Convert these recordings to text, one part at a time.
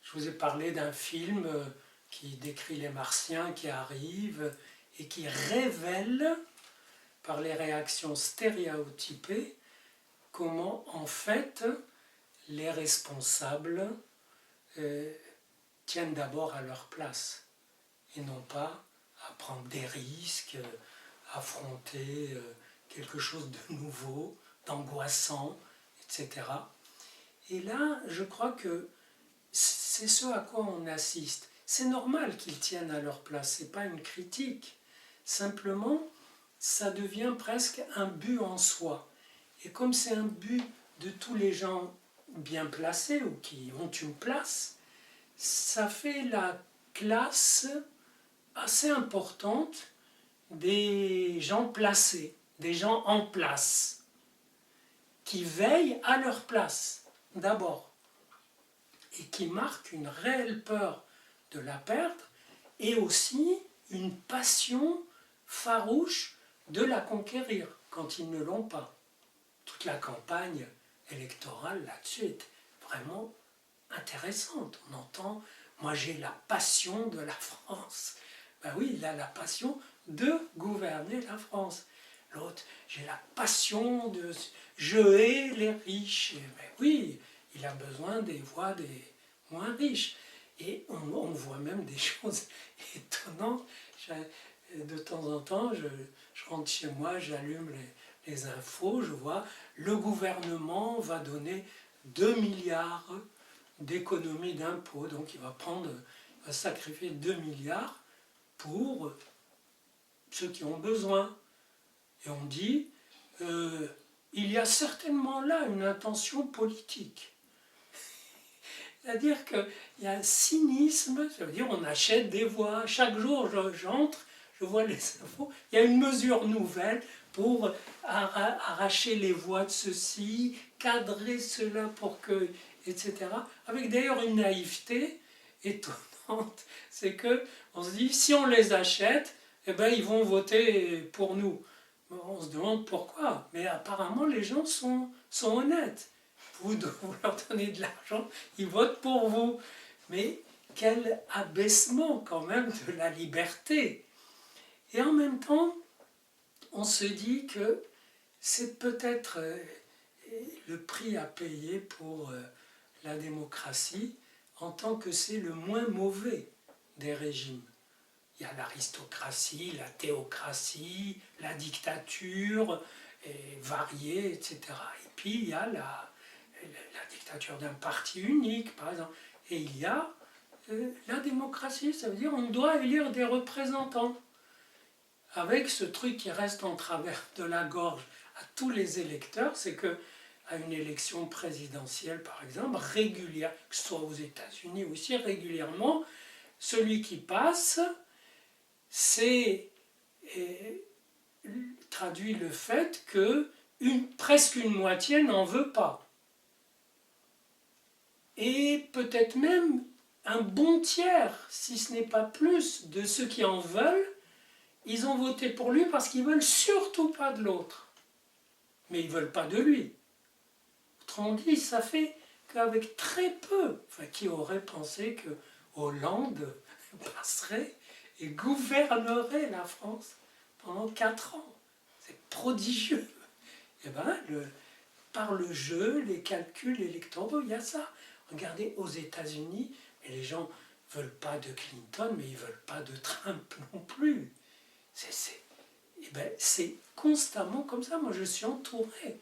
Je vous ai parlé d'un film qui décrit les martiens qui arrivent et qui révèle, par les réactions stéréotypées, comment en fait les responsables tiennent d'abord à leur place et non pas à prendre des risques, affronter quelque chose de nouveau, d'angoissant, etc. Et là, je crois que c'est ce à quoi on assiste. C'est normal qu'ils tiennent à leur place, ce n'est pas une critique. Simplement, ça devient presque un but en soi. Et comme c'est un but de tous les gens bien placés ou qui ont une place, ça fait la classe assez importante des gens placés, des gens en place, qui veillent à leur place, d'abord, et qui marquent une réelle peur de la perdre, et aussi une passion farouche de la conquérir quand ils ne l'ont pas. Toute la campagne électorale là-dessus est vraiment intéressante. On entend, moi j'ai la passion de la France. Ben oui, il a la passion de gouverner la France. L'autre, j'ai la passion de... Je hais les riches. Ben oui, il a besoin des voix des moins riches. Et on voit même des choses étonnantes. De temps en temps, je rentre chez moi, j'allume les infos, je vois le gouvernement va donner 2 milliards d'économies d'impôts. Donc il va sacrifier 2 milliards pour ceux qui ont besoin. Et on dit, il y a certainement là une intention politique. C'est-à-dire qu'il y a un cynisme, ça veut dire on achète des voix. Chaque jour, j'entre, je vois les infos, il y a une mesure nouvelle pour arracher les voix de ceci, cadrer cela pour que, etc. Avec d'ailleurs une naïveté étonnante, c'est qu'on se dit, si on les achète, eh ben, ils vont voter pour nous. On se demande pourquoi, mais apparemment les gens sont honnêtes. Vous leur donnez de l'argent, ils votent pour vous. Mais quel abaissement quand même de la liberté. Et en même temps, on se dit que c'est peut-être le prix à payer pour la démocratie en tant que c'est le moins mauvais des régimes. Il y a l'aristocratie, la théocratie, la dictature, variée, etc. Et puis il y a la dictature d'un parti unique, par exemple. Et il y a la démocratie, ça veut dire on doit élire des représentants. Avec ce truc qui reste en travers de la gorge à tous les électeurs, c'est que à une élection présidentielle, par exemple, régulière, que ce soit aux États-Unis aussi, régulièrement, celui qui passe, c'est traduit le fait que presque une moitié n'en veut pas. Et peut-être même un bon tiers, si ce n'est pas plus, de ceux qui en veulent, ils ont voté pour lui parce qu'ils ne veulent surtout pas de l'autre. Mais ils ne veulent pas de lui. Autrement dit, ça fait qu'avec très peu, qui aurait pensé que Hollande passerait et gouvernerait la France pendant 4 ans. C'est prodigieux. Et bien, par le jeu, les calculs électoraux, il y a ça. Regardez, aux États-Unis, les gens ne veulent pas de Clinton, mais ils ne veulent pas de Trump non plus. C'est constamment comme ça. Moi, je suis entouré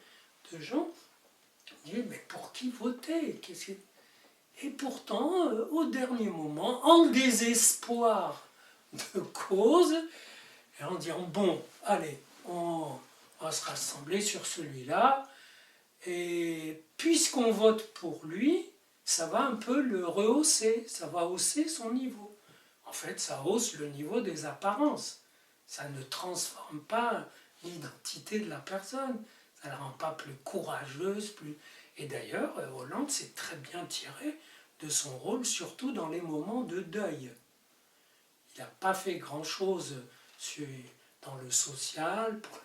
de gens qui disent, mais pour qui voter? Et pourtant, au dernier moment, en désespoir de cause, et en disant, bon, allez, on va se rassembler sur celui-là, et puisqu'on vote pour lui, ça va un peu le rehausser, ça va hausser son niveau. En fait, ça hausse le niveau des apparences. Ça ne transforme pas l'identité de la personne. Ça ne la rend pas plus courageuse. Et d'ailleurs, Hollande s'est très bien tiré de son rôle, surtout dans les moments de deuil. Il n'a pas fait grand-chose dans le social, pour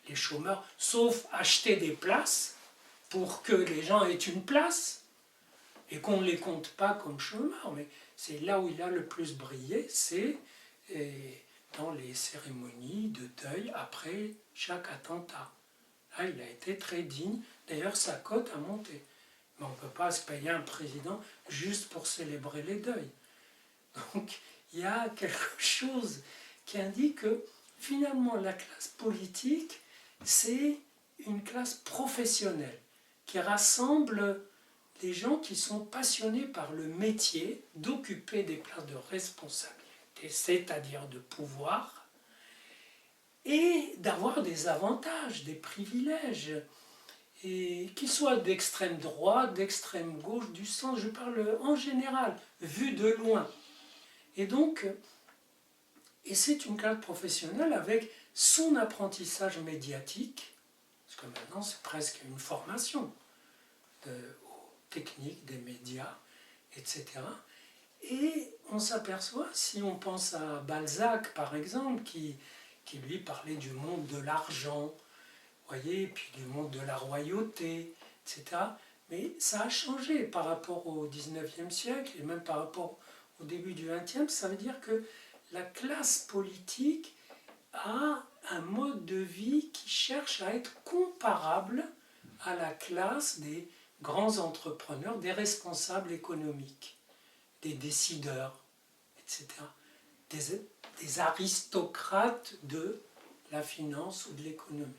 les chômeurs, sauf acheter des places pour que les gens aient une place. et qu'on ne les compte pas comme chômeurs, mais c'est là où il a le plus brillé, c'est dans les cérémonies de deuil après chaque attentat. Là, il a été très digne. D'ailleurs, sa cote a monté. Mais on ne peut pas se payer un président juste pour célébrer les deuils. Donc, il y a quelque chose qui indique que finalement, la classe politique, c'est une classe professionnelle qui rassemble des gens qui sont passionnés par le métier d'occuper des places de responsabilité, c'est-à-dire de pouvoir, et d'avoir des avantages, des privilèges, et qu'ils soient d'extrême droite, d'extrême gauche, du centre, je parle en général, vu de loin. Et donc, et c'est une classe professionnelle avec son apprentissage médiatique, parce que maintenant c'est presque une formation aux techniques des médias, etc. Et on s'aperçoit, si on pense à Balzac par exemple, qui lui parlait du monde de l'argent, voyez, puis du monde de la royauté, etc. Mais ça a changé par rapport au XIXe siècle et même par rapport au début du XXe. Ça veut dire que la classe politique a un mode de vie qui cherche à être comparable à la classe des grands entrepreneurs, des responsables économiques, des décideurs, etc. Des aristocrates de la finance ou de l'économie.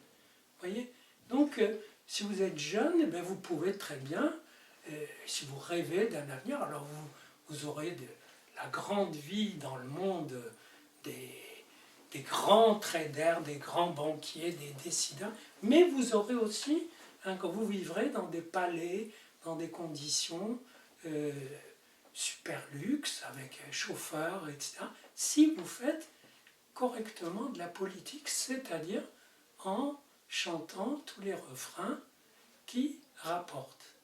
Voyez. Donc, si vous êtes jeune, eh bien, vous pouvez très bien, si vous rêvez d'un avenir, alors vous aurez la grande vie dans le monde des grands traders, des grands banquiers, des décideurs, mais vous aurez aussi, quand vous vivrez dans des palais, dans des conditions super luxe, avec chauffeur, etc., si vous faites correctement de la politique, c'est-à-dire en chantant tous les refrains qui rapportent.